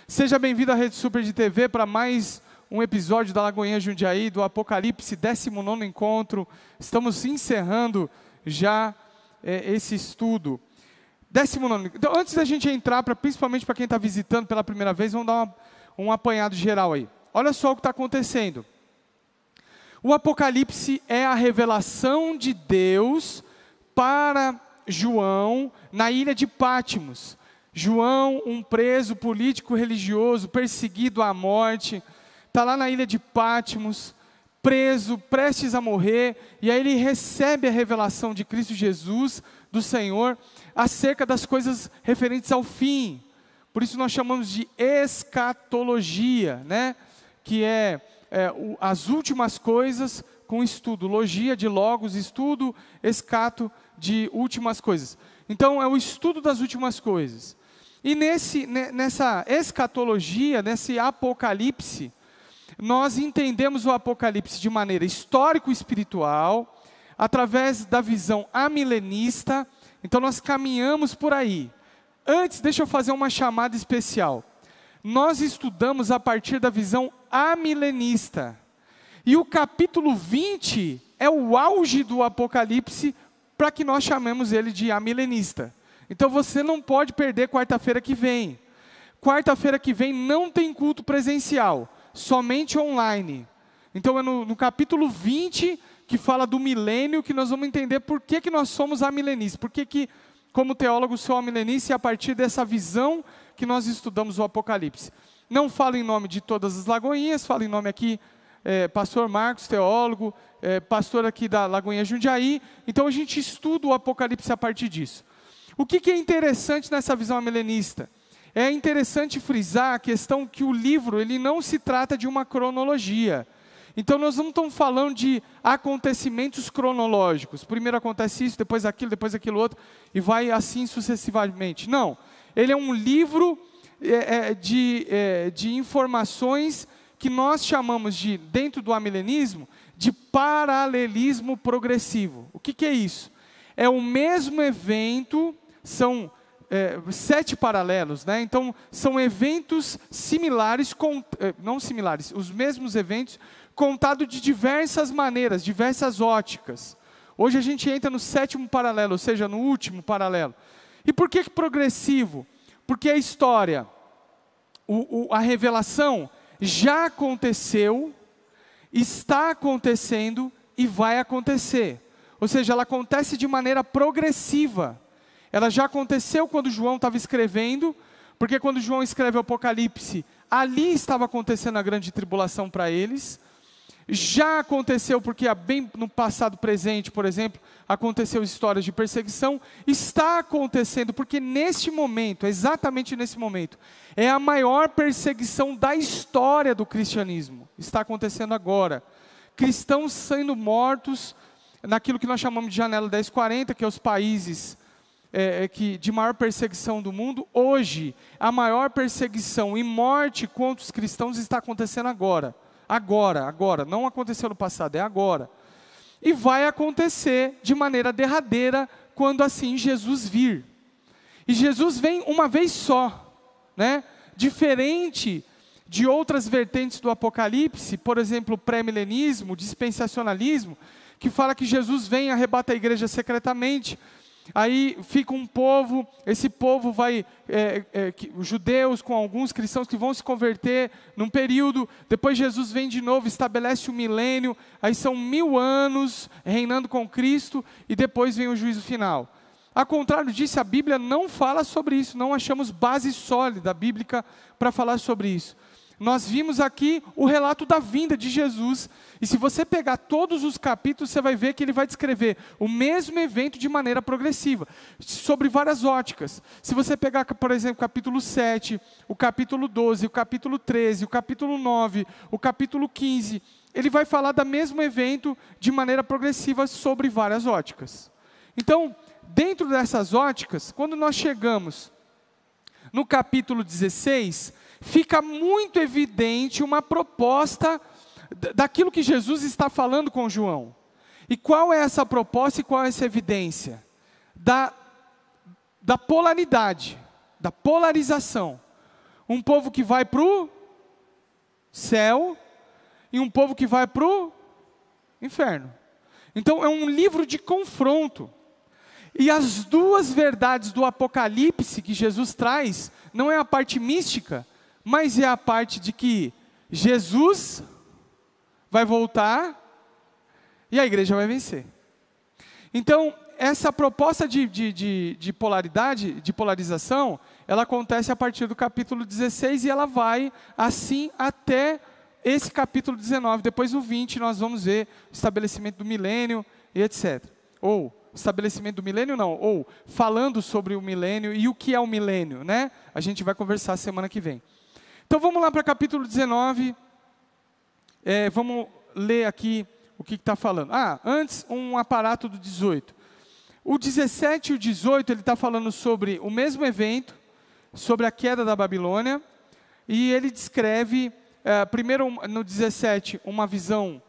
Seja bem-vindo à Rede Super de TV para mais um episódio da Lagoinha Jundiaí, do Apocalipse, 19º encontro. Estamos encerrando já esse estudo. 19º. Então, antes da gente entrar, principalmente para quem está visitando pela primeira vez, vamos dar um apanhado geral aí. Olha só o que está acontecendo. O Apocalipse é a revelação de Deus para João na ilha de Pátimos. João, um preso político religioso, perseguido à morte, está lá na ilha de Pátimos, preso, prestes a morrer, e aí ele recebe a revelação de Cristo Jesus, do Senhor, acerca das coisas referentes ao fim. Por isso nós chamamos de escatologia, né? Que é as últimas coisas com estudo. Logia de logos, estudo, escato de últimas coisas. Então é o estudo das últimas coisas. E nessa escatologia, nesse apocalipse, nós entendemos o apocalipse de maneira histórico-espiritual, através da visão amilenista. Então nós caminhamos por aí. Antes, deixa eu fazer uma chamada especial. Nós estudamos a partir da visão amilenista. E o capítulo 20 é o auge do Apocalipse, para que nós chamemos ele de amilenista. Então você não pode perder quarta-feira que vem. Quarta-feira que vem não tem culto presencial, somente online. Então é no capítulo 20, que fala do milênio, que nós vamos entender por que nós somos amilenistas. Por que, como teólogo, sou amilenista, e a partir dessa visão que nós estudamos o Apocalipse. Não falo em nome de todas as Lagoinhas, falo em nome aqui, pastor Marcos, teólogo, pastor aqui da Lagoinha Jundiaí. Então a gente estuda o Apocalipse a partir disso. O que é interessante nessa visão amilenista? É interessante frisar a questão que o livro ele não se trata de uma cronologia. Então nós não estamos falando de acontecimentos cronológicos. Primeiro acontece isso, depois aquilo outro, e vai assim sucessivamente. Não, ele é um livro de informações que nós chamamos dentro do amilenismo, de paralelismo progressivo. O que é isso? É o mesmo evento, são 7 paralelos, né? Então são eventos similares, não similares, os mesmos eventos, contados de diversas maneiras, diversas óticas. Hoje a gente entra no 7º paralelo, ou seja, no último paralelo. E por que progressivo? Porque a história, a revelação já aconteceu, está acontecendo e vai acontecer. Ou seja, ela acontece de maneira progressiva. Ela já aconteceu quando João estava escrevendo, porque quando João escreve o Apocalipse, ali estava acontecendo a grande tribulação para eles. Já aconteceu porque bem no passado presente, por exemplo, aconteceu histórias de perseguição. Está acontecendo porque neste momento, exatamente nesse momento, é a maior perseguição da história do cristianismo. Está acontecendo agora. Cristãos sendo mortos naquilo que nós chamamos de janela 1040, que é os países de maior perseguição do mundo. Hoje, a maior perseguição e morte contra os cristãos está acontecendo agora. Agora, não aconteceu no passado, é agora. E vai acontecer de maneira derradeira, quando assim Jesus vir. E Jesus vem uma vez só, né? Diferente de outras vertentes do Apocalipse, por exemplo, o pré-milenismo, o dispensacionalismo, que fala que Jesus vem e arrebata a igreja secretamente. Aí fica um povo, esse povo vai, os judeus com alguns cristãos que vão se converter num período, depois Jesus vem de novo, estabelece o milênio, aí são 1000 anos reinando com Cristo, e depois vem o juízo final. Ao contrário disso, a Bíblia não fala sobre isso, não achamos base sólida bíblica para falar sobre isso. Nós vimos aqui o relato da vinda de Jesus, e se você pegar todos os capítulos, você vai ver que ele vai descrever o mesmo evento de maneira progressiva, sobre várias óticas. Se você pegar, por exemplo, o capítulo 7, o capítulo 12, o capítulo 13, o capítulo 9, o capítulo 15, ele vai falar do mesmo evento de maneira progressiva sobre várias óticas. Então, dentro dessas óticas, quando nós chegamos no capítulo 16, fica muito evidente uma proposta daquilo que Jesus está falando com João. E qual é essa proposta e qual é essa evidência? Da polaridade, da polarização. Um povo que vai para o céu e um povo que vai para o inferno. Então é um livro de confronto. E as duas verdades do Apocalipse que Jesus traz, não é a parte mística, mas é a parte de que Jesus vai voltar e a igreja vai vencer. Então, essa proposta de polaridade, de polarização, ela acontece a partir do capítulo 16 e ela vai assim até esse capítulo 19. Depois no 20 nós vamos ver o estabelecimento do milênio e etc. Ou estabelecimento do milênio não, ou falando sobre o milênio e o que é o milênio, né? A gente vai conversar semana que vem. Então vamos lá para o capítulo 19, vamos ler aqui o que está falando. Antes um aparato do 18. O 17 e o 18 ele está falando sobre o mesmo evento, sobre a queda da Babilônia, e ele descreve, primeiro no 17, uma visão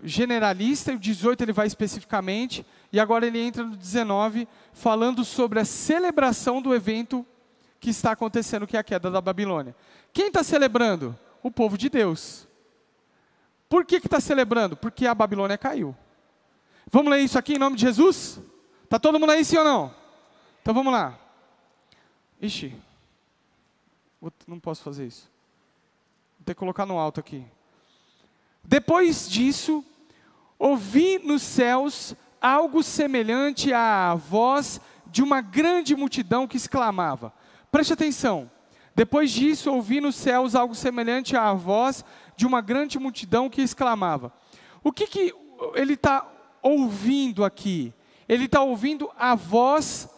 generalista, e o 18 ele vai especificamente, e agora ele entra no 19, falando sobre a celebração do evento que está acontecendo, que é a queda da Babilônia. Quem está celebrando? O povo de Deus. Por que está celebrando? Porque a Babilônia caiu. Vamos ler isso aqui em nome de Jesus? Está todo mundo aí, sim ou não? Então vamos lá. Ixi, não posso fazer isso. Vou ter que colocar no alto aqui. Depois disso, ouvi nos céus algo semelhante à voz de uma grande multidão que exclamava. Preste atenção. Depois disso, ouvi nos céus algo semelhante à voz de uma grande multidão que exclamava. O que ele está ouvindo aqui? Ele está ouvindo a voz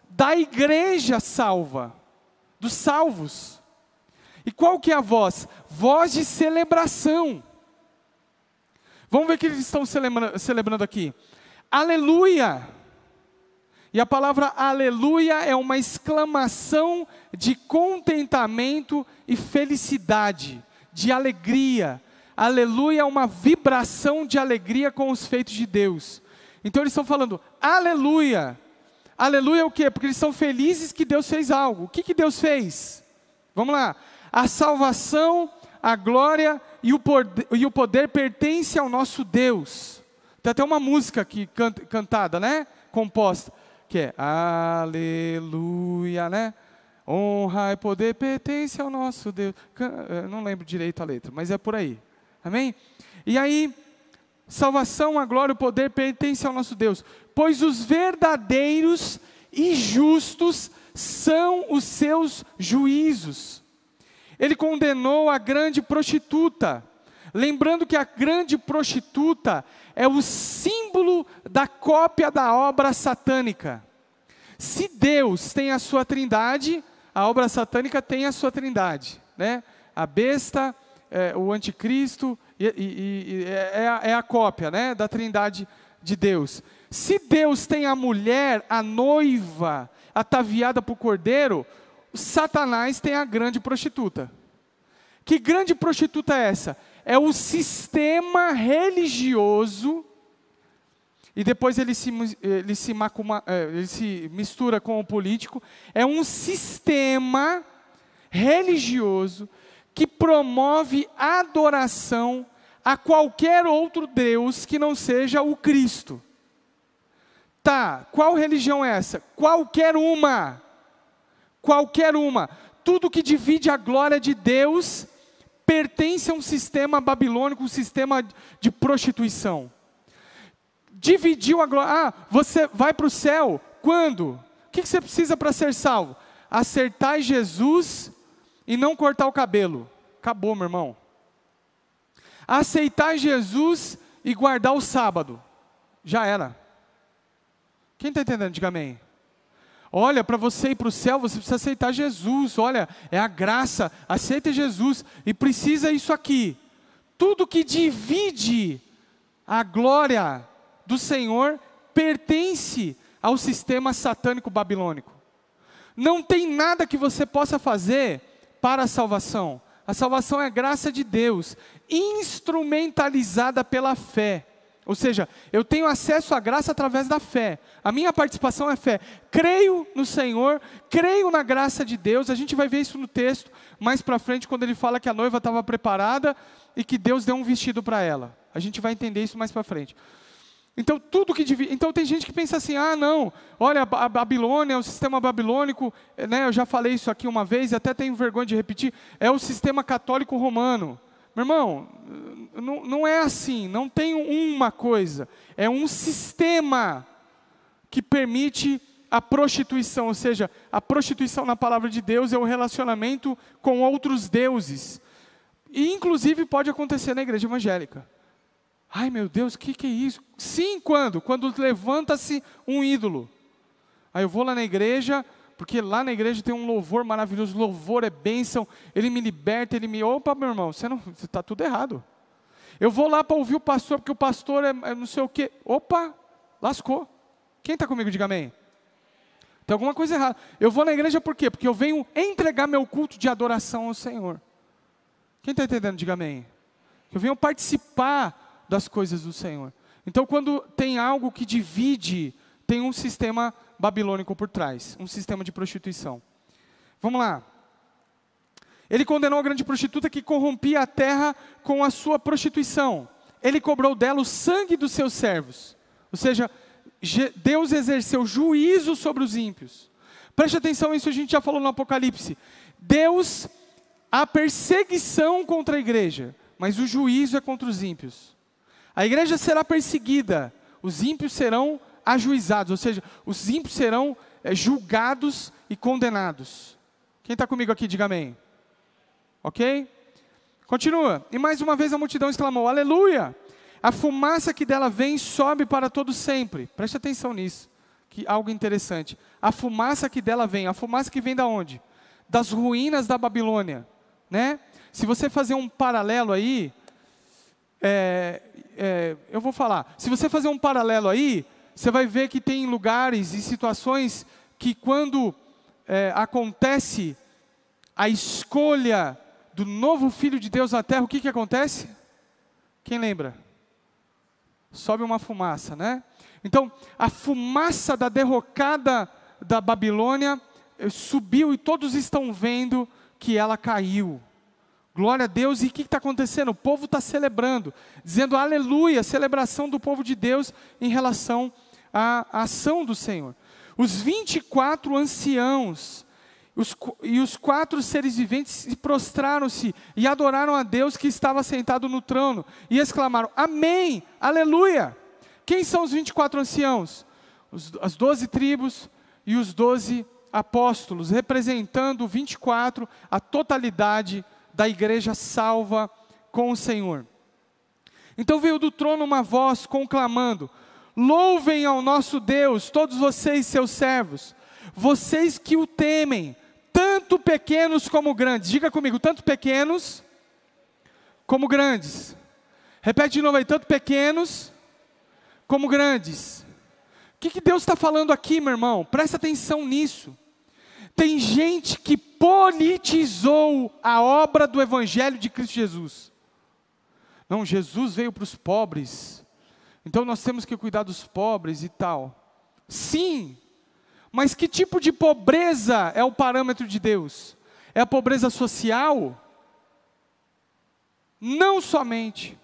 da igreja salva, dos salvos. E qual que é a voz? Voz de celebração. Vamos ver o que eles estão celebrando aqui. Aleluia! E a palavra aleluia é uma exclamação de contentamento e felicidade, de alegria. Aleluia é uma vibração de alegria com os feitos de Deus. Então eles estão falando, aleluia. Aleluia é o quê? Porque eles estão felizes que Deus fez algo. O que Deus fez? Vamos lá. A salvação, a glória e o poder pertence ao nosso Deus. Tem até uma música aqui cantada, né? Composta. Que é aleluia, né? Honra e poder pertence ao nosso Deus. Eu não lembro direito a letra, mas é por aí. Amém? E aí, salvação, a glória e o poder pertence ao nosso Deus. Pois os verdadeiros e justos são os seus juízos. Ele condenou a grande prostituta. Lembrando que a grande prostituta é o símbolo da cópia da obra satânica. Se Deus tem a sua trindade, a obra satânica tem a sua trindade, né? A besta, o anticristo, é a cópia, né, da trindade de Deus. Se Deus tem a mulher, a noiva, ataviada por cordeiro, Satanás tem a grande prostituta. Que grande prostituta é essa? É o sistema religioso, e depois ele se mistura com o político. É um sistema religioso que promove adoração a qualquer outro Deus que não seja o Cristo. Tá, qual religião é essa? Qualquer uma. Qualquer uma. Tudo que divide a glória de Deus pertence a um sistema babilônico, um sistema de prostituição. Dividiu a glória. Você vai para o céu, quando? O que você precisa para ser salvo? Acertar Jesus e não cortar o cabelo. Acabou, meu irmão. Aceitar Jesus e guardar o sábado. Já era. Quem está entendendo? Diga amém. Olha, para você ir para o céu, você precisa aceitar Jesus. Olha, é a graça. Aceita Jesus. E precisa isso aqui. Tudo que divide a glória do Senhor pertence ao sistema satânico babilônico. Não tem nada que você possa fazer para a salvação. A salvação é a graça de Deus, instrumentalizada pela fé. Ou seja, eu tenho acesso à graça através da fé. A minha participação é fé. Creio no Senhor, creio na graça de Deus. A gente vai ver isso no texto, mais para frente, quando ele fala que a noiva estava preparada e que Deus deu um vestido para ela. A gente vai entender isso mais para frente. Então, então tem gente que pensa assim, ah não, olha a Babilônia, o sistema babilônico, né, eu já falei isso aqui uma vez e até tenho vergonha de repetir, é o sistema católico romano. Meu irmão, não é assim, não tem uma coisa, é um sistema que permite a prostituição, ou seja, a prostituição na palavra de Deus é o relacionamento com outros deuses. E inclusive pode acontecer na igreja evangélica. Ai meu Deus, o que é isso? Sim, quando? Quando levanta-se um ídolo. Aí eu vou lá na igreja, porque lá na igreja tem um louvor maravilhoso, louvor é bênção, ele me liberta, opa meu irmão, você está tudo errado. Eu vou lá para ouvir o pastor, porque o pastor é não sei o quê, opa, lascou. Quem está comigo, diga amém. Tem alguma coisa errada. Eu vou na igreja por quê? Porque eu venho entregar meu culto de adoração ao Senhor. Quem está entendendo, diga amém. Eu venho participar das coisas do Senhor. Então quando tem algo que divide, tem um sistema babilônico por trás, um sistema de prostituição. Vamos lá. Ele condenou a grande prostituta que corrompia a terra com a sua prostituição. Ele cobrou dela o sangue dos seus servos. Ou seja, Deus exerceu juízo sobre os ímpios. Preste atenção, isso a gente já falou no Apocalipse. Deus, a perseguição contra a igreja, mas o juízo é contra os ímpios. A igreja será perseguida, os ímpios serão ajuizados, ou seja, os ímpios serão julgados e condenados. Quem está comigo aqui, diga amém. Ok? Continua. E mais uma vez a multidão exclamou, aleluia! A fumaça que dela vem sobe para todo sempre. Preste atenção nisso, que algo interessante. A fumaça que dela vem, a fumaça que vem da onde? Das ruínas da Babilônia, né? Se você fazer um paralelo aí, eu vou falar. Se você fazer um paralelo aí, você vai ver que tem lugares e situações que quando acontece a escolha do novo Filho de Deus na terra, o que acontece? Quem lembra? Sobe uma fumaça, né? Então, a fumaça da derrocada da Babilônia subiu e todos estão vendo que ela caiu. Glória a Deus. E o que está acontecendo? O povo está celebrando, dizendo aleluia, celebração do povo de Deus em relação à ação do Senhor. Os 24 anciãos e os 4 seres viventes prostraram-se e adoraram a Deus que estava sentado no trono e exclamaram, amém, aleluia. Quem são os 24 anciãos? As 12 tribos e os 12 apóstolos, representando 24, a totalidade da igreja salva com o Senhor. Então veio do trono uma voz conclamando, louvem ao nosso Deus, todos vocês seus servos, vocês que o temem, tanto pequenos como grandes. Diga comigo, tanto pequenos como grandes. Repete de novo aí, tanto pequenos como grandes. O que Deus está falando aqui, meu irmão? Presta atenção nisso. Tem gente que politizou a obra do Evangelho de Cristo Jesus. Não, Jesus veio para os pobres, então nós temos que cuidar dos pobres e tal. Sim, mas que tipo de pobreza é o parâmetro de Deus? É a pobreza social? Não somente.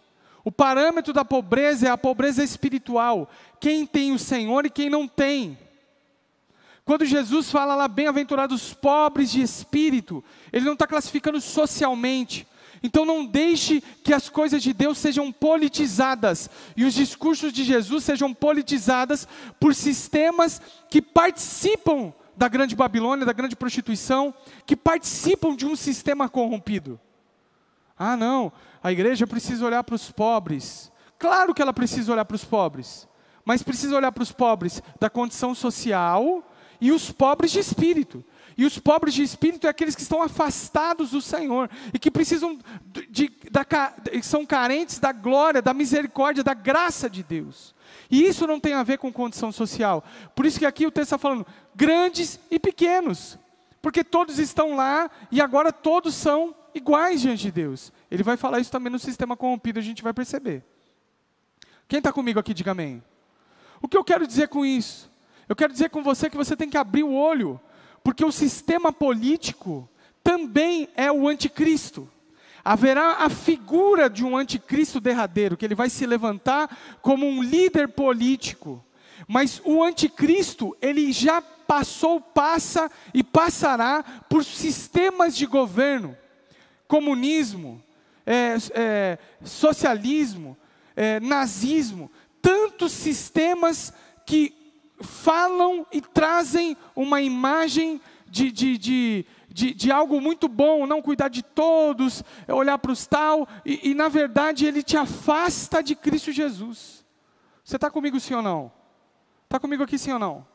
O parâmetro da pobreza é a pobreza espiritual. Quem tem o Senhor e quem não tem. Quando Jesus fala lá, bem-aventurados os pobres de espírito, Ele não está classificando socialmente. Então não deixe que as coisas de Deus sejam politizadas, e os discursos de Jesus sejam politizadas por sistemas que participam da grande Babilônia, da grande prostituição, que participam de um sistema corrompido. Ah não, a igreja precisa olhar para os pobres. Claro que ela precisa olhar para os pobres, mas precisa olhar para os pobres da condição social e os pobres de espírito. E os pobres de espírito é aqueles que estão afastados do Senhor e que precisam são carentes da glória, da misericórdia, da graça de Deus. E isso não tem a ver com condição social. Por isso que aqui o texto está falando grandes e pequenos, porque todos estão lá e agora todos são iguais diante de Deus. Ele vai falar isso também no sistema corrompido, a gente vai perceber. Quem está comigo aqui, diga amém. O que eu quero dizer com isso? Eu quero dizer com você que você tem que abrir o olho, porque o sistema político também é o anticristo. Haverá a figura de um anticristo derradeiro, que ele vai se levantar como um líder político. Mas o anticristo, ele já passou, passa e passará por sistemas de governo. Comunismo, socialismo, nazismo. Tantos sistemas que falam e trazem uma imagem de algo muito bom, não cuidar de todos, olhar para os tal, e na verdade ele te afasta de Cristo Jesus. Você está comigo sim ou não? Está comigo aqui sim ou não?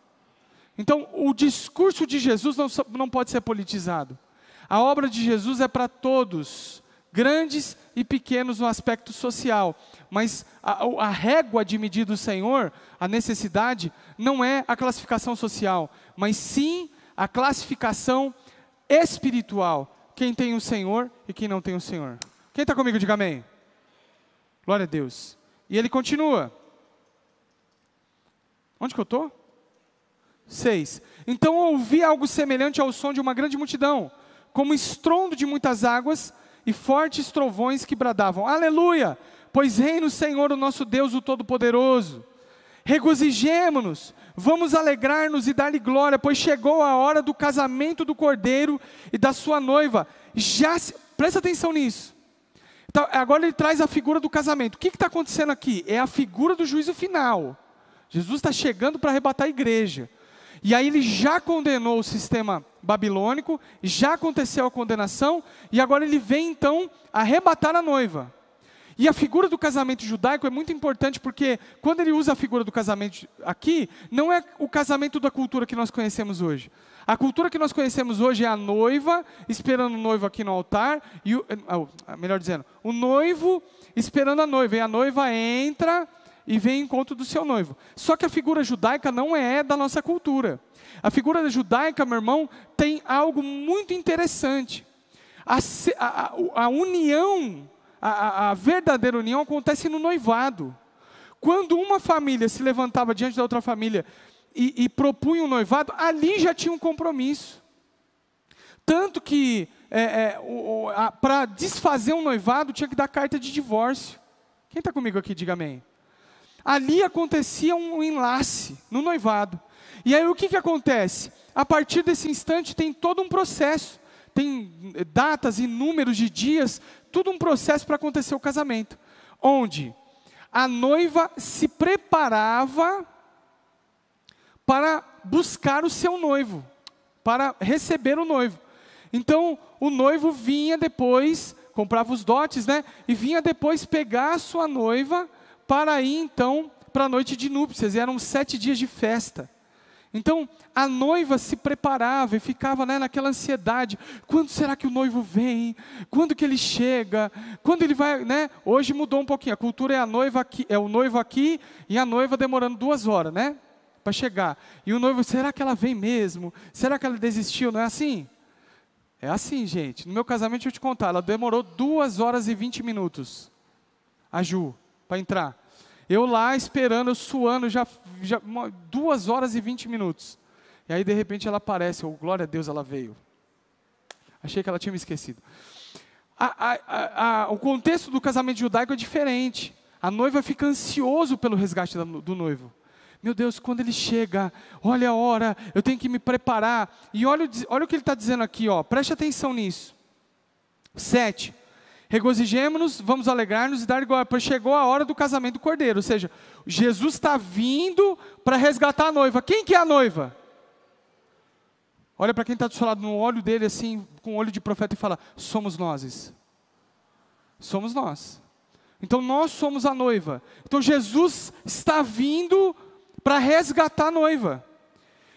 Então o discurso de Jesus não pode ser politizado. A obra de Jesus é para todos, grandes e pequenos no aspecto social, mas a régua de medir do Senhor, a necessidade, não é a classificação social, mas sim a classificação espiritual, quem tem o Senhor e quem não tem o Senhor. Quem está comigo, diga amém. Glória a Deus. E ele continua. Onde que eu estou? 6. Então ouvi algo semelhante ao som de uma grande multidão, como estrondo de muitas águas e fortes trovões que bradavam: aleluia, pois reina o Senhor, o nosso Deus, o Todo-Poderoso. Regozijemo-nos, vamos alegrar-nos e dar-lhe glória, pois chegou a hora do casamento do Cordeiro e da sua noiva. Presta atenção nisso. Então, agora ele traz a figura do casamento. O que está acontecendo aqui? É a figura do juízo final. Jesus está chegando para arrebatar a igreja. E aí ele já condenou o sistema babilônico, já aconteceu a condenação, e agora ele vem então arrebatar a noiva. E a figura do casamento judaico é muito importante, porque quando ele usa a figura do casamento aqui, não é o casamento da cultura que nós conhecemos hoje. A cultura que nós conhecemos hoje é a noiva esperando o noivo aqui no altar, melhor dizendo, o noivo esperando a noiva, e a noiva entra e vem em encontro do seu noivo. Só que a figura judaica não é da nossa cultura. A figura judaica, meu irmão, tem algo muito interessante. A união, a verdadeira união acontece no noivado. Quando uma família se levantava diante da outra família e propunha um noivado, ali já tinha um compromisso. Tanto que para desfazer um noivado tinha que dar carta de divórcio. Quem está comigo aqui, diga amém. Ali acontecia um enlace no noivado. E aí o que acontece? A partir desse instante tem todo um processo. Tem datas e números de dias, tudo um processo para acontecer o casamento. Onde a noiva se preparava para buscar o seu noivo, para receber o noivo. Então o noivo vinha depois, comprava os dotes, né? E vinha depois pegar a sua noiva para ir então para a noite de núpcias, e eram 7 dias de festa. Então a noiva se preparava e ficava, né, naquela ansiedade: quando será que o noivo vem? Quando que ele chega? Quando ele vai, né? Hoje mudou um pouquinho, a cultura é a noiva aqui, é o noivo aqui e a noiva demorando 2 horas, né, para chegar. E o noivo, será que ela vem mesmo? Será que ela desistiu? Não é assim? É assim, gente. No meu casamento, deixa eu te contar, ela demorou 2 horas e 20 minutos, a Ju, para entrar. Eu lá esperando, eu suando, já 2 horas e 20 minutos. E aí de repente ela aparece, glória a Deus, ela veio. Achei que ela tinha me esquecido. O contexto do casamento judaico é diferente. A noiva fica ansioso pelo resgate do noivo. Meu Deus, quando ele chega, olha a hora, eu tenho que me preparar. E olha o que ele está dizendo aqui, ó, preste atenção nisso. 7. Regozijemo-nos, vamos alegrar-nos e dar glória, pois chegou a hora do casamento do Cordeiro. Ou seja, Jesus está vindo para resgatar a noiva. Quem que é a noiva? Olha para quem está do seu lado, no olho dele assim, com o olho de profeta, e fala: somos nós. Somos nós. Então nós somos a noiva. Então Jesus está vindo para resgatar a noiva.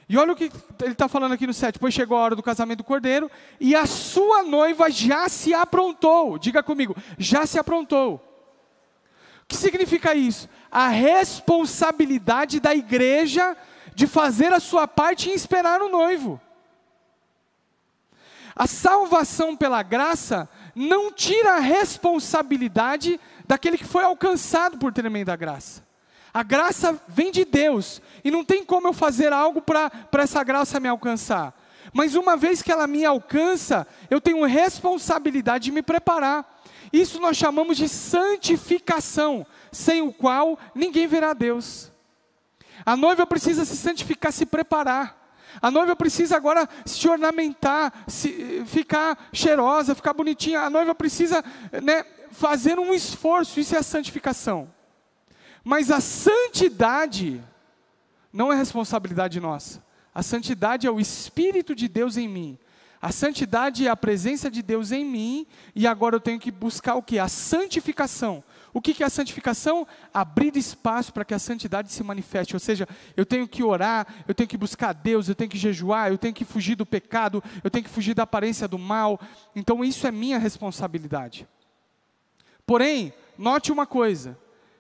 E olha o que ele está falando aqui no 7. Pois chegou a hora do casamento do Cordeiro, e a sua noiva já se aprontou. Diga comigo, já se aprontou. O que significa isso? A responsabilidade da igreja de fazer a sua parte e esperar o noivo. A salvação pela graça não tira a responsabilidade daquele que foi alcançado por tremenda graça. A graça vem de Deus, e não tem como eu fazer algo para essa graça me alcançar. Mas uma vez que ela me alcança, eu tenho responsabilidade de me preparar. Isso nós chamamos de santificação, sem o qual ninguém verá Deus. A noiva precisa se santificar, se preparar. A noiva precisa agora se ornamentar, ficar cheirosa, ficar bonitinha. A noiva precisa, fazer um esforço, isso é a santificação. Mas a santidade não é responsabilidade nossa. A santidade é o Espírito de Deus em mim. A santidade é a presença de Deus em mim, e agora eu tenho que buscar o quê? A santificação. O que é a santificação? Abrir espaço para que a santidade se manifeste. Ou seja, eu tenho que orar, eu tenho que buscar Deus, eu tenho que jejuar, eu tenho que fugir do pecado, eu tenho que fugir da aparência do mal. Então isso é minha responsabilidade. Porém, note uma coisa,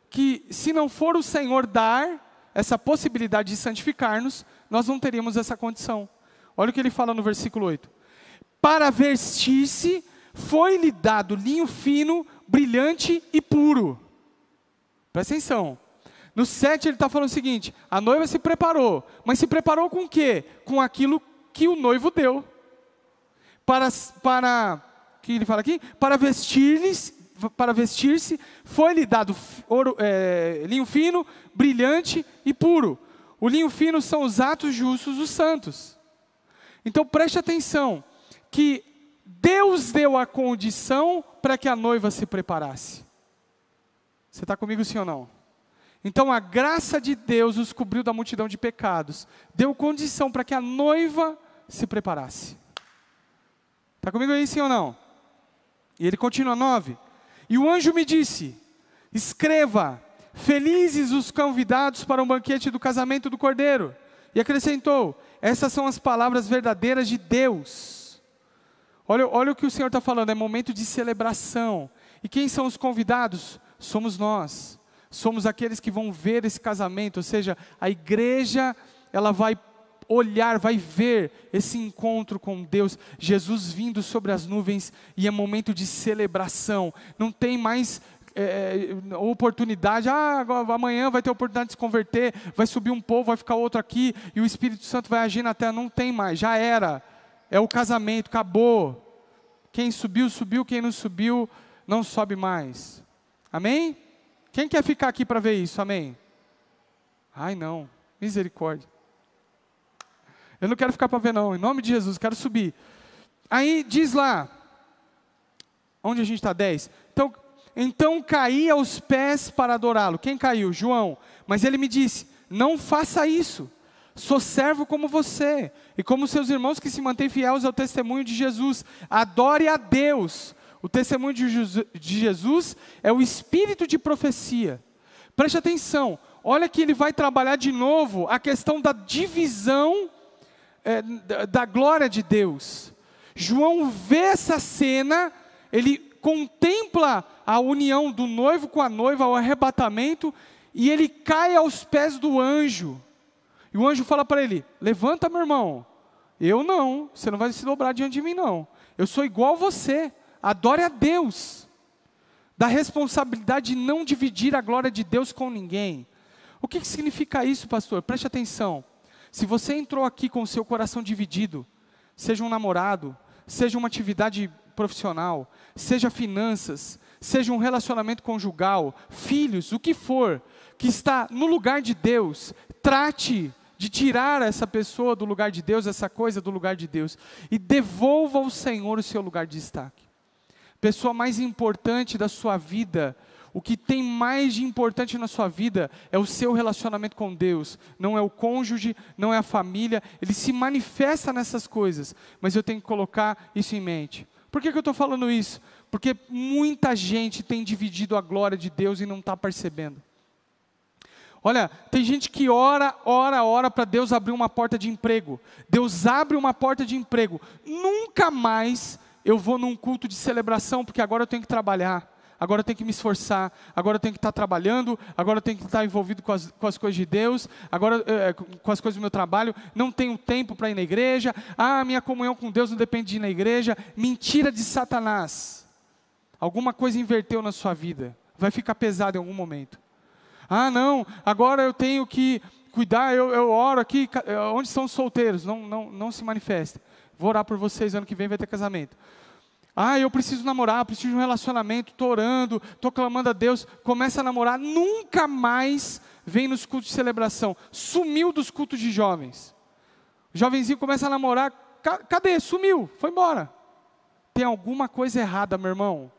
que se não for o Senhor dar essa possibilidade de santificar-nos, nós não teríamos essa condição. Olha o que ele fala no versículo 8. Para vestir-se, foi-lhe dado linho fino, brilhante e puro. Presta atenção. No 7 ele está falando o seguinte, a noiva se preparou, mas se preparou com o quê? Com aquilo que o noivo deu. O que ele fala aqui? Para vestir-se, foi-lhe dado linho fino, brilhante e puro. O linho fino são os atos justos dos santos. Então preste atenção, que Deus deu a condição para que a noiva se preparasse. Você está comigo, sim ou não? Então a graça de Deus os cobriu da multidão de pecados. Deu condição para que a noiva se preparasse. Está comigo aí, sim ou não? E ele continua, 9. E o anjo me disse, escreva, felizes os convidados para o banquete do casamento do Cordeiro. E acrescentou, essas são as palavras verdadeiras de Deus. Olha o que o Senhor está falando, é momento de celebração. E quem são os convidados? Somos nós. Somos aqueles que vão ver esse casamento, ou seja, a igreja, ela vai olhar, vai ver esse encontro com Deus, Jesus vindo sobre as nuvens, e é momento de celebração. Não tem mais oportunidade, amanhã vai ter oportunidade de se converter, vai subir um povo, vai ficar outro aqui, e o Espírito Santo vai agir na terra. Não tem mais, já era. É o casamento, acabou. Quem subiu, subiu, quem não subiu, não sobe mais. Amém? Quem quer ficar aqui para ver isso? Amém? Ai não, misericórdia. Eu não quero ficar para ver não, em nome de Jesus, quero subir. Aí diz lá, onde a gente está? 10. Então caí aos pés para adorá-lo. Quem caiu? João. Mas ele me disse, não faça isso. Sou servo como você, e como seus irmãos que se mantêm fiéis ao testemunho de Jesus. Adore a Deus. O testemunho de Jesus é o espírito de profecia. Preste atenção, olha que ele vai trabalhar de novo a questão da divisão da glória de Deus. João vê essa cena, ele contempla a união do noivo com a noiva, o arrebatamento, e ele cai aos pés do anjo. E o anjo fala para ele, levanta meu irmão, eu não, você não vai se dobrar diante de mim não, eu sou igual a você, adore a Deus, da responsabilidade de não dividir a glória de Deus com ninguém. O que significa isso, pastor? Preste atenção, se você entrou aqui com o seu coração dividido, seja um namorado, seja uma atividade profissional, seja finanças, seja um relacionamento conjugal, filhos, o que for, que está no lugar de Deus, trate de tirar essa pessoa do lugar de Deus, essa coisa do lugar de Deus, e devolva ao Senhor o seu lugar de destaque. Pessoa mais importante da sua vida, o que tem mais de importante na sua vida é o seu relacionamento com Deus, não é o cônjuge, não é a família, ele se manifesta nessas coisas, mas eu tenho que colocar isso em mente. Por que eu estou falando isso? Porque muita gente tem dividido a glória de Deus e não está percebendo. Olha, tem gente que ora para Deus abrir uma porta de emprego. Deus abre uma porta de emprego. Nunca mais eu vou num culto de celebração, porque agora eu tenho que trabalhar. Agora eu tenho que me esforçar. Agora eu tenho que estar trabalhando. Agora eu tenho que estar envolvido com as coisas de Deus. Agora com as coisas do meu trabalho. Não tenho tempo para ir na igreja. Minha comunhão com Deus não depende de ir na igreja. Mentira de Satanás. Alguma coisa inverteu na sua vida. Vai ficar pesado em algum momento. Ah, não, agora eu tenho que cuidar, eu oro aqui, onde estão os solteiros? Não se manifestem. Vou orar por vocês, ano que vem vai ter casamento. Ah, eu preciso namorar, preciso de um relacionamento, estou orando, estou clamando a Deus. Começa a namorar, nunca mais vem nos cultos de celebração. Sumiu dos cultos de jovens. O jovenzinho começa a namorar, cadê? Sumiu, foi embora. Tem alguma coisa errada, meu irmão.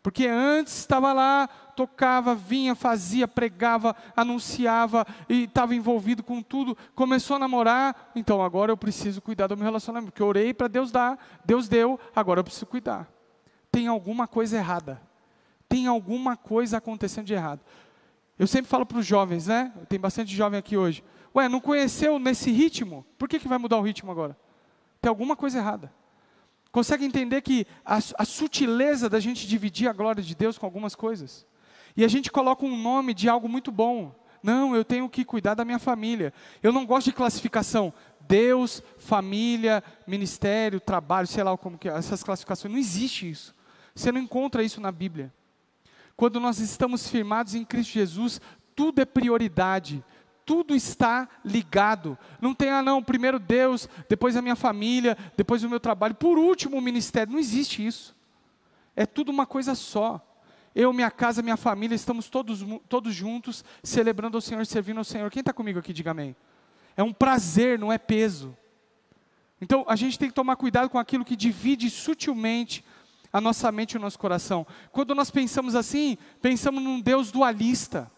Porque antes estava lá, tocava, vinha, fazia, pregava, anunciava e estava envolvido com tudo. Começou a namorar, então agora eu preciso cuidar do meu relacionamento. Porque eu orei para Deus dar, Deus deu, agora eu preciso cuidar. Tem alguma coisa errada. Tem alguma coisa acontecendo de errado. Eu sempre falo para os jovens, né? Tem bastante jovem aqui hoje. Ué, não conheceu nesse ritmo? Por que vai mudar o ritmo agora? Tem alguma coisa errada. Consegue entender que a sutileza da gente dividir a glória de Deus com algumas coisas? E a gente coloca um nome de algo muito bom. Não, eu tenho que cuidar da minha família. Eu não gosto de classificação. Deus, família, ministério, trabalho, sei lá como que é. Essas classificações, não existe isso. Você não encontra isso na Bíblia. Quando nós estamos firmados em Cristo Jesus, tudo é prioridade. Tudo está ligado. Não tem, não, primeiro Deus, depois a minha família, depois o meu trabalho, por último o ministério. Não existe isso. É tudo uma coisa só. Eu, minha casa, minha família, estamos todos juntos, celebrando ao Senhor, servindo ao Senhor. Quem está comigo aqui, diga amém. É um prazer, não é peso. Então, a gente tem que tomar cuidado com aquilo que divide sutilmente a nossa mente e o nosso coração. Quando nós pensamos assim, pensamos num Deus dualista.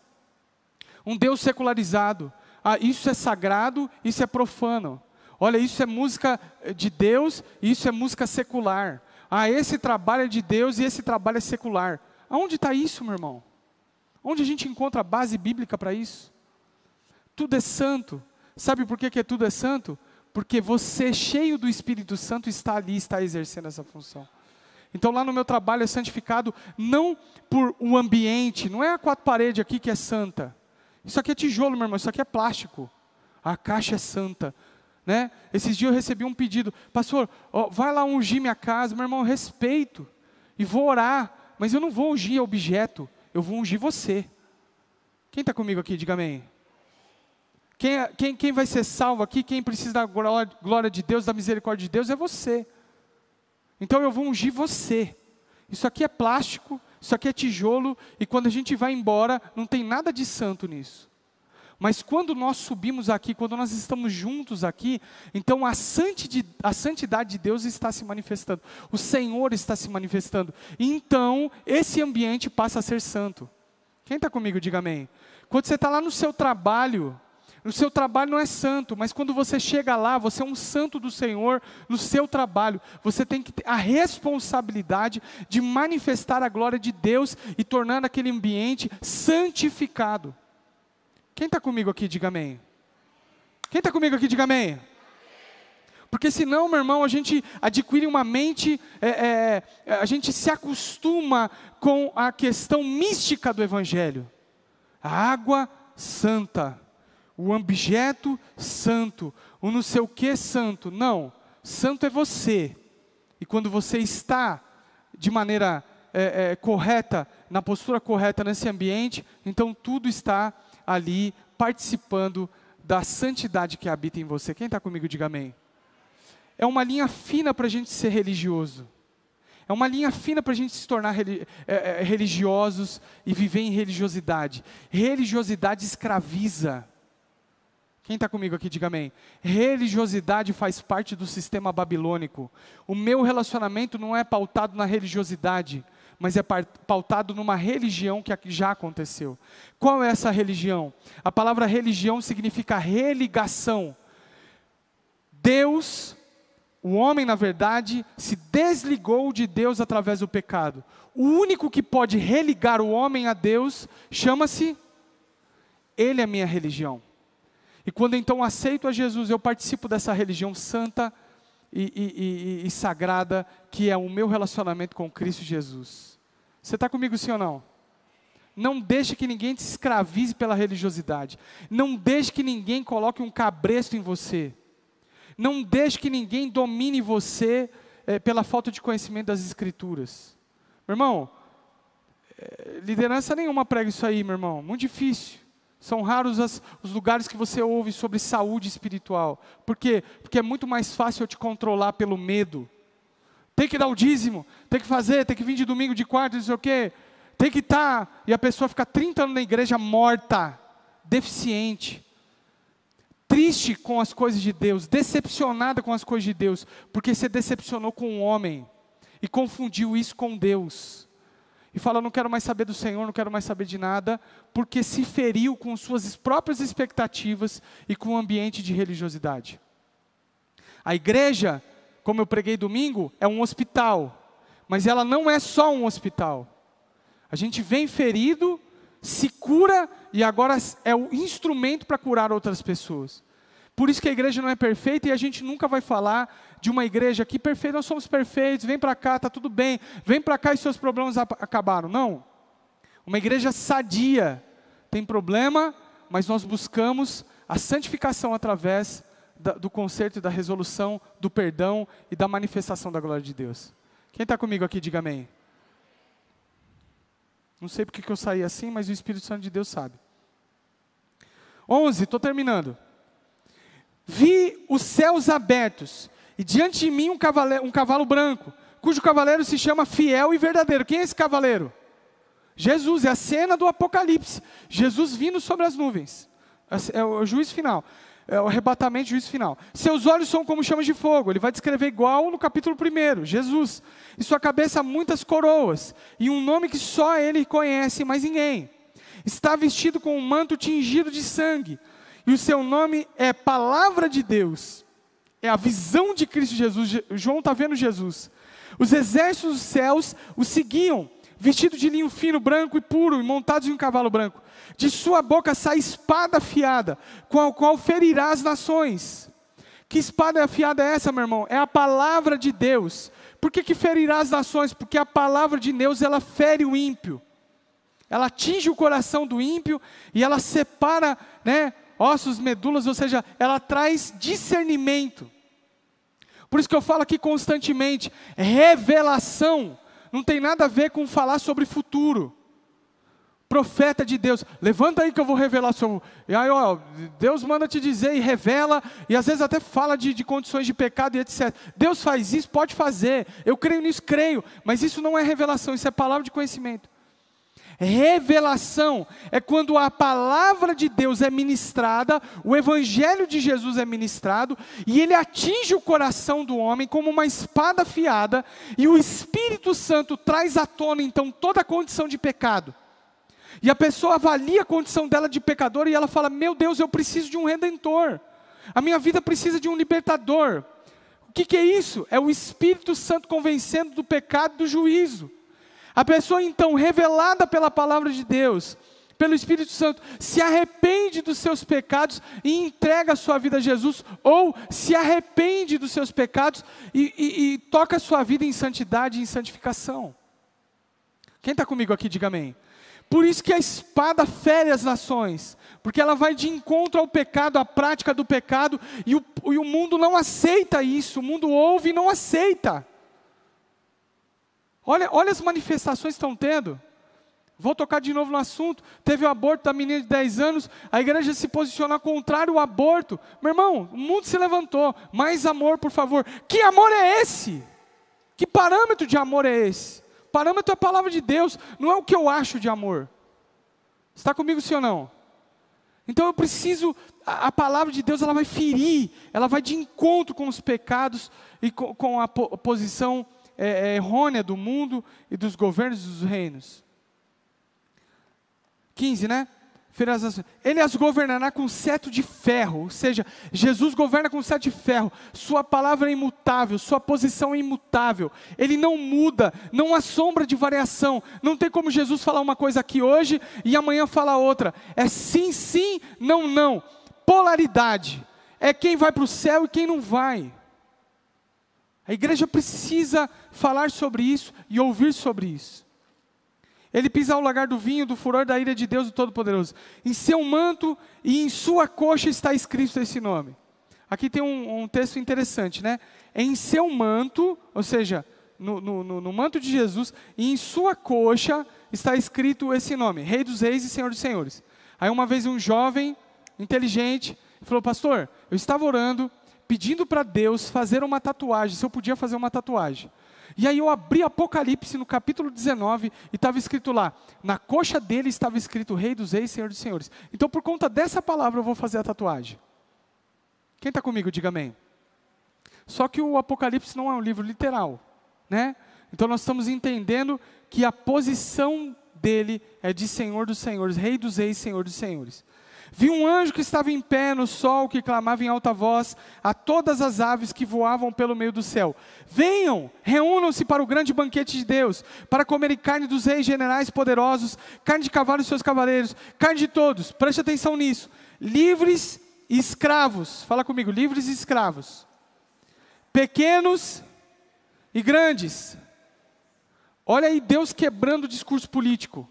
Um Deus secularizado. Ah, isso é sagrado, isso é profano. Olha, isso é música de Deus, isso é música secular. Ah, esse trabalho é de Deus e esse trabalho é secular. Aonde está isso, meu irmão? Onde a gente encontra a base bíblica para isso? Tudo é santo. Sabe por que tudo é santo? Porque você, cheio do Espírito Santo, está ali, está exercendo essa função. Então lá no meu trabalho é santificado não por um ambiente, não é a quatro paredes aqui que é santa. Isso aqui é tijolo, meu irmão, isso aqui é plástico. A caixa é santa, né? Esses dias eu recebi um pedido, pastor, vai lá ungir minha casa. Meu irmão, eu respeito e vou orar, mas eu não vou ungir objeto, eu vou ungir você. Quem está comigo aqui, diga amém. Quem vai ser salvo aqui, quem precisa da glória de Deus, da misericórdia de Deus, é você. Então eu vou ungir você. Isso aqui é plástico, isso aqui é tijolo, e quando a gente vai embora, não tem nada de santo nisso. Mas quando nós subimos aqui, quando nós estamos juntos aqui, então a santidade de Deus está se manifestando. O Senhor está se manifestando. Então, esse ambiente passa a ser santo. Quem está comigo, diga amém. Quando você está lá no seu trabalho não é santo, mas quando você chega lá, você é um santo do Senhor no seu trabalho. Você tem que ter a responsabilidade de manifestar a glória de Deus e tornar aquele ambiente santificado. Quem está comigo aqui, diga amém. Quem está comigo aqui, diga amém. Porque senão, meu irmão, a gente adquire uma mente, a gente se acostuma com a questão mística do Evangelho. A água santa. O objeto santo, o não sei o que santo. Não, santo é você. E quando você está de maneira correta, na postura correta nesse ambiente, então tudo está ali participando da santidade que habita em você. Quem está comigo, diga amém. É uma linha fina para a gente ser religioso. É uma linha fina para a gente se tornar religiosos e viver em religiosidade. Religiosidade escraviza. Quem está comigo aqui, diga amém. Religiosidade faz parte do sistema babilônico. O meu relacionamento não é pautado na religiosidade, mas é pautado numa religião que já aconteceu. Qual é essa religião? A palavra religião significa religação. Deus, o homem na verdade, se desligou de Deus através do pecado. O único que pode religar o homem a Deus, chama-se, Ele é minha religião. E quando então aceito a Jesus, eu participo dessa religião santa e sagrada, que é o meu relacionamento com Cristo Jesus. Você está comigo, sim ou não? Não deixe que ninguém te escravize pela religiosidade. Não deixe que ninguém coloque um cabresto em você. Não deixe que ninguém domine você pela falta de conhecimento das Escrituras. Meu irmão, liderança nenhuma prega isso aí, meu irmão, muito difícil. São raros os lugares que você ouve sobre saúde espiritual. Por quê? Porque é muito mais fácil eu te controlar pelo medo. Tem que dar o dízimo, tem que fazer, tem que vir de domingo, de quarta, não sei o quê. Tem que estar, e a pessoa fica 30 anos na igreja morta, deficiente, triste com as coisas de Deus, decepcionada com as coisas de Deus, porque você decepcionou com um homem, e confundiu isso com Deus. E fala, não quero mais saber do Senhor, não quero mais saber de nada, porque se feriu com suas próprias expectativas e com o ambiente de religiosidade. A igreja, como eu preguei domingo, é um hospital, mas ela não é só um hospital. A gente vem ferido, se cura e agora é o instrumento para curar outras pessoas. Por isso que a igreja não é perfeita e a gente nunca vai falar de uma igreja aqui perfeita, nós somos perfeitos, vem para cá, está tudo bem, vem para cá e seus problemas acabaram. Não. Uma igreja sadia tem problema, mas nós buscamos a santificação através do conserto e da resolução, do perdão e da manifestação da glória de Deus. Quem está comigo aqui, diga amém. Não sei porque que eu saí assim, mas o Espírito Santo de Deus sabe. 11, estou terminando. Vi os céus abertos, e diante de mim um cavalo branco, cujo cavaleiro se chama Fiel e Verdadeiro. Quem é esse cavaleiro? Jesus, é a cena do Apocalipse. Jesus vindo sobre as nuvens. É o juízo final. É o arrebatamento, juízo final. Seus olhos são como chamas de fogo. Ele vai descrever igual no capítulo 1, Jesus. E sua cabeça muitas coroas, e um nome que só ele conhece, mas ninguém. Está vestido com um manto tingido de sangue, e o seu nome é Palavra de Deus. É a visão de Cristo Jesus. João está vendo Jesus. Os exércitos dos céus o seguiam, vestidos de linho fino, branco e puro, e montados em um cavalo branco. De sua boca sai espada afiada, com a qual ferirá as nações. Que espada afiada é essa, meu irmão? É a palavra de Deus. Por que ferirá as nações? Porque a palavra de Deus, ela fere o ímpio. Ela atinge o coração do ímpio e ela separa, ossos, medulas, ou seja, ela traz discernimento. Por isso que eu falo aqui constantemente, revelação não tem nada a ver com falar sobre futuro. Profeta de Deus, levanta aí que eu vou revelar sobre. E aí, Deus manda te dizer e revela, e às vezes até fala de condições de pecado e etc. Deus faz isso, pode fazer. Eu creio nisso, creio. Mas isso não é revelação, isso é palavra de conhecimento. Revelação é quando a palavra de Deus é ministrada, o evangelho de Jesus é ministrado, e ele atinge o coração do homem como uma espada afiada, e o Espírito Santo traz à tona então toda a condição de pecado. E a pessoa avalia a condição dela de pecador e ela fala, meu Deus, eu preciso de um redentor. A minha vida precisa de um libertador. O que é isso? É o Espírito Santo convencendo do pecado e do juízo. A pessoa então, revelada pela palavra de Deus, pelo Espírito Santo, se arrepende dos seus pecados e entrega a sua vida a Jesus, ou se arrepende dos seus pecados e toca a sua vida em santidade e em santificação. Quem está comigo aqui, diga amém. Por isso que a espada fere as nações, porque ela vai de encontro ao pecado, à prática do pecado, e o mundo não aceita isso, o mundo ouve e não aceita. Olha as manifestações que estão tendo. Vou tocar de novo no assunto. Teve o aborto da menina de 10 anos, a igreja se posicionou contrário ao aborto. Meu irmão, o mundo se levantou. Mais amor, por favor. Que amor é esse? Que parâmetro de amor é esse? Parâmetro é a palavra de Deus, não é o que eu acho de amor. Está comigo, sim ou não? Então eu preciso, a palavra de Deus ela vai ferir, ela vai de encontro com os pecados e com a posição errônea do mundo e dos governos dos reinos. 15, né? Ele as governará com cetro de ferro, ou seja, Jesus governa com cetro de ferro, sua palavra é imutável, sua posição é imutável, ele não muda, não há sombra de variação, não tem como Jesus falar uma coisa aqui hoje e amanhã falar outra, é sim, sim, não, não, polaridade, é quem vai para o céu e quem não vai. A igreja precisa falar sobre isso e ouvir sobre isso. Ele pisa ao lagar do vinho, do furor da ira de Deus, o Todo-Poderoso. Em seu manto e em sua coxa está escrito esse nome. Aqui tem um texto interessante, né? Em seu manto, ou seja, no manto de Jesus, e em sua coxa está escrito esse nome, Rei dos Reis e Senhor dos Senhores. Aí uma vez um jovem, inteligente, falou: pastor, eu estava orando, pedindo para Deus fazer uma tatuagem, se eu podia fazer uma tatuagem. E aí eu abri Apocalipse no capítulo 19 e estava escrito lá, na coxa dele estava escrito Rei dos Reis, Senhor dos Senhores. Então por conta dessa palavra eu vou fazer a tatuagem. Quem está comigo, diga amém. Só que o Apocalipse não é um livro literal, né? Então nós estamos entendendo que a posição dele é de Senhor dos Senhores, Rei dos Reis, Senhor dos Senhores. Vi um anjo que estava em pé no sol, que clamava em alta voz a todas as aves que voavam pelo meio do céu: venham, reúnam-se para o grande banquete de Deus, para comerem carne dos reis generais poderosos, carne de cavalos e seus cavaleiros, carne de todos, preste atenção nisso, livres e escravos, fala comigo, livres e escravos, pequenos e grandes. Olha aí Deus quebrando o discurso político.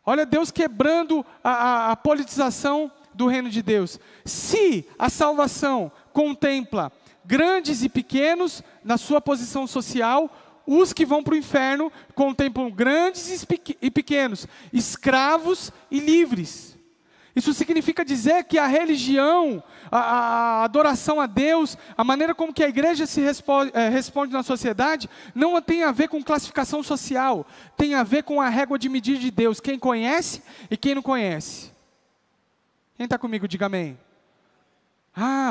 Olha Deus quebrando a politização do reino de Deus. Se a salvação contempla grandes e pequenos na sua posição social, os que vão para o inferno contemplam grandes e pequenos, escravos e livres. Isso significa dizer que a religião, a adoração a Deus, a maneira como que a igreja se responde na sociedade, não tem a ver com classificação social, tem a ver com a régua de medir de Deus, quem conhece e quem não conhece. Quem está comigo, diga amém.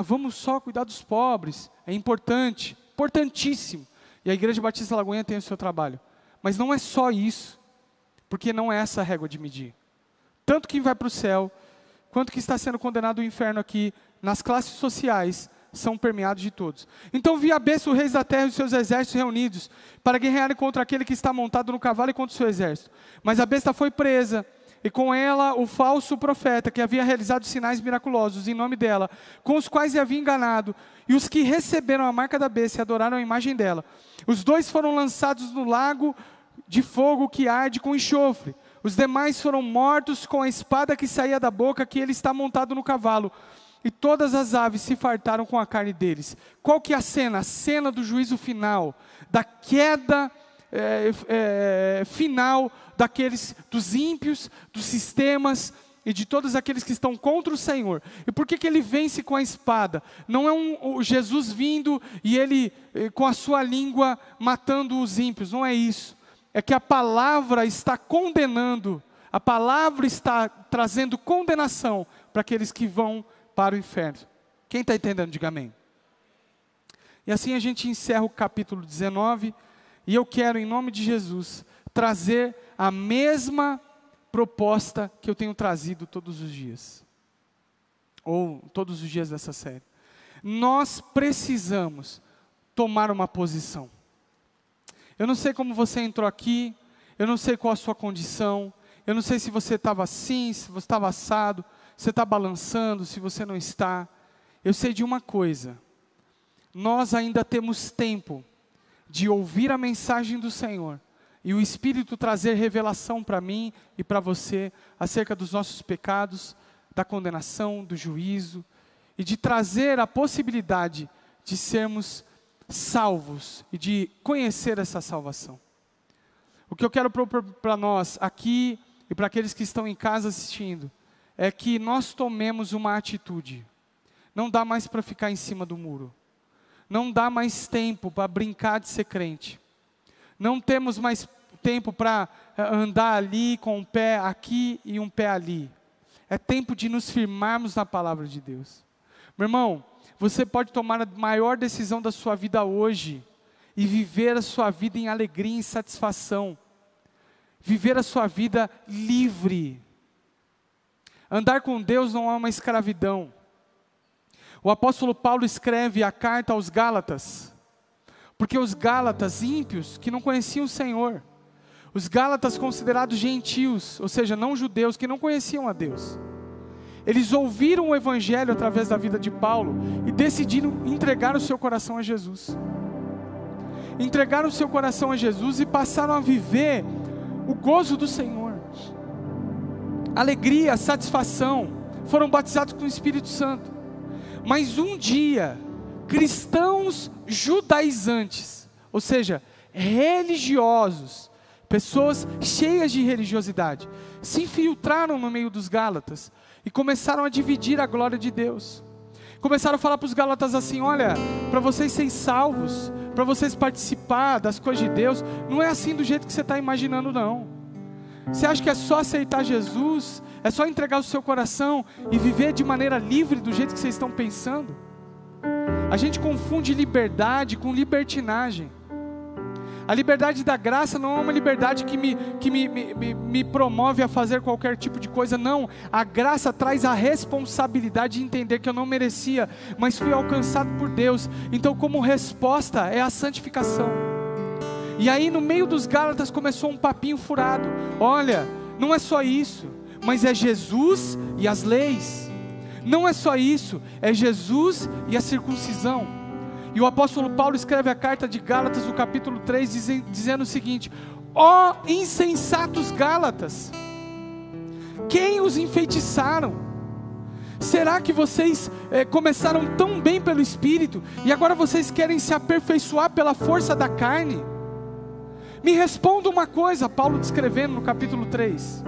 Vamos só cuidar dos pobres, é importante, importantíssimo. E a Igreja Batista Lagoinha tem o seu trabalho. Mas não é só isso, porque não é essa a régua de medir. Tanto quem vai para o céu, quanto que está sendo condenado ao inferno aqui, nas classes sociais, são permeados de todos. Então vi a besta, os reis da terra e os seus exércitos reunidos, para guerrearem contra aquele que está montado no cavalo e contra o seu exército. Mas a besta foi presa, e com ela o falso profeta, que havia realizado sinais miraculosos em nome dela, com os quais havia enganado, e os que receberam a marca da besta e adoraram a imagem dela. Os dois foram lançados no lago de fogo que arde com enxofre. Os demais foram mortos com a espada que saía da boca, que ele está montado no cavalo. E todas as aves se fartaram com a carne deles. Qual que é a cena? A cena do juízo final, da queda final dos ímpios, dos sistemas e de todos aqueles que estão contra o Senhor. E por que ele vence com a espada? Não é um Jesus vindo e ele com a sua língua matando os ímpios, não é isso. É que a palavra está condenando, a palavra está trazendo condenação para aqueles que vão para o inferno. Quem está entendendo, diga amém. E assim a gente encerra o capítulo 19, e eu quero, em nome de Jesus, trazer a mesma proposta que eu tenho trazido todos os dias. Ou todos os dias dessa série. Nós precisamos tomar uma posição. Eu não sei como você entrou aqui, eu não sei qual a sua condição, eu não sei se você estava assim, se você estava assado, se você está balançando, se você não está. Eu sei de uma coisa, nós ainda temos tempo de ouvir a mensagem do Senhor, e o Espírito trazer revelação para mim e para você, acerca dos nossos pecados, da condenação, do juízo, e de trazer a possibilidade de sermos salvos e de conhecer essa salvação. O que eu quero propor para nós aqui e para aqueles que estão em casa assistindo é que nós tomemos uma atitude. Não dá mais para ficar em cima do muro. Não dá mais tempo para brincar de ser crente. Não temos mais tempo para andar ali com um pé aqui e um pé ali. É tempo de nos firmarmos na palavra de Deus. Meu irmão, você pode tomar a maior decisão da sua vida hoje e viver a sua vida em alegria e satisfação. Viver a sua vida livre. Andar com Deus não é uma escravidão. O apóstolo Paulo escreve a carta aos Gálatas, porque os Gálatas ímpios, que não conheciam o Senhor, os Gálatas considerados gentios, ou seja, não judeus, que não conheciam a Deus, eles ouviram o Evangelho através da vida de Paulo e decidiram entregar o seu coração a Jesus. Entregaram o seu coração a Jesus e passaram a viver o gozo do Senhor, alegria, satisfação, foram batizados com o Espírito Santo. Mas um dia, cristãos judaizantes, ou seja, religiosos, pessoas cheias de religiosidade, se infiltraram no meio dos Gálatas e começaram a dividir a glória de Deus. Começaram a falar para os Gálatas assim: olha, para vocês serem salvos, para vocês participar das coisas de Deus, não é assim do jeito que você está imaginando, não. Você acha que é só aceitar Jesus, é só entregar o seu coração e viver de maneira livre do jeito que vocês estão pensando? A gente confunde liberdade com libertinagem. A liberdade da graça não é uma liberdade que me promove a fazer qualquer tipo de coisa, não. A graça traz a responsabilidade de entender que eu não merecia, mas fui alcançado por Deus. Então, como resposta, é a santificação. E aí no meio dos Gálatas começou um papinho furado: olha, não é só isso, mas é Jesus e as leis. Não é só isso, é Jesus e a circuncisão. E o apóstolo Paulo escreve a carta de Gálatas, no capítulo 3, dizendo o seguinte: ó insensatos Gálatas, quem os enfeitiçaram? Será que vocês começaram tão bem pelo Espírito e agora vocês querem se aperfeiçoar pela força da carne? Me responda uma coisa, Paulo descrevendo no capítulo 3: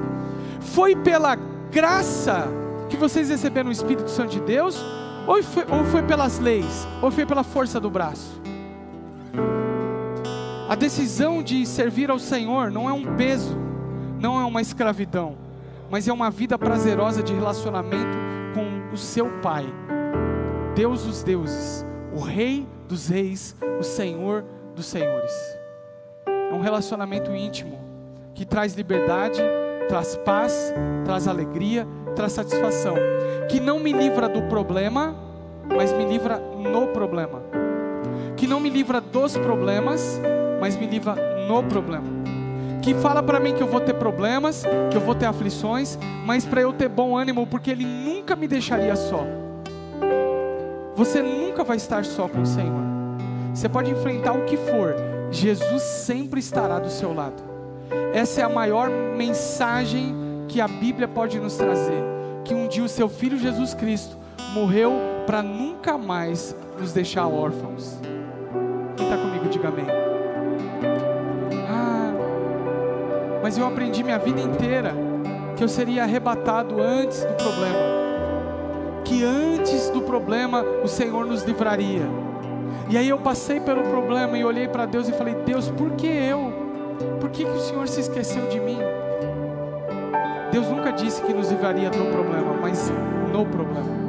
foi pela graça que vocês receberam o Espírito Santo de Deus? Ou foi pelas leis? Ou foi pela força do braço? A decisão de servir ao Senhor não é um peso, não é uma escravidão, mas é uma vida prazerosa de relacionamento com o seu Pai, Deus dos deuses, o Rei dos reis, o Senhor dos senhores. É um relacionamento íntimo, que traz liberdade, traz paz, traz alegria, traz satisfação, que não me livra do problema, mas me livra no problema, que não me livra dos problemas, mas me livra no problema, que fala para mim que eu vou ter problemas, que eu vou ter aflições, mas para eu ter bom ânimo, porque Ele nunca me deixaria só. Você nunca vai estar só com o Senhor. Você pode enfrentar o que for, Jesus sempre estará do seu lado. Essa é a maior mensagem que a Bíblia pode nos trazer, que um dia o seu Filho Jesus Cristo morreu para nunca mais nos deixar órfãos. Quem está comigo, diga amém. Mas eu aprendi minha vida inteira que eu seria arrebatado antes do problema, que antes do problema o Senhor nos livraria. E aí eu passei pelo problema e olhei para Deus e falei: Deus, por que eu? Por que o Senhor se esqueceu de mim? Deus nunca disse que nos livraria do problema, mas no problema.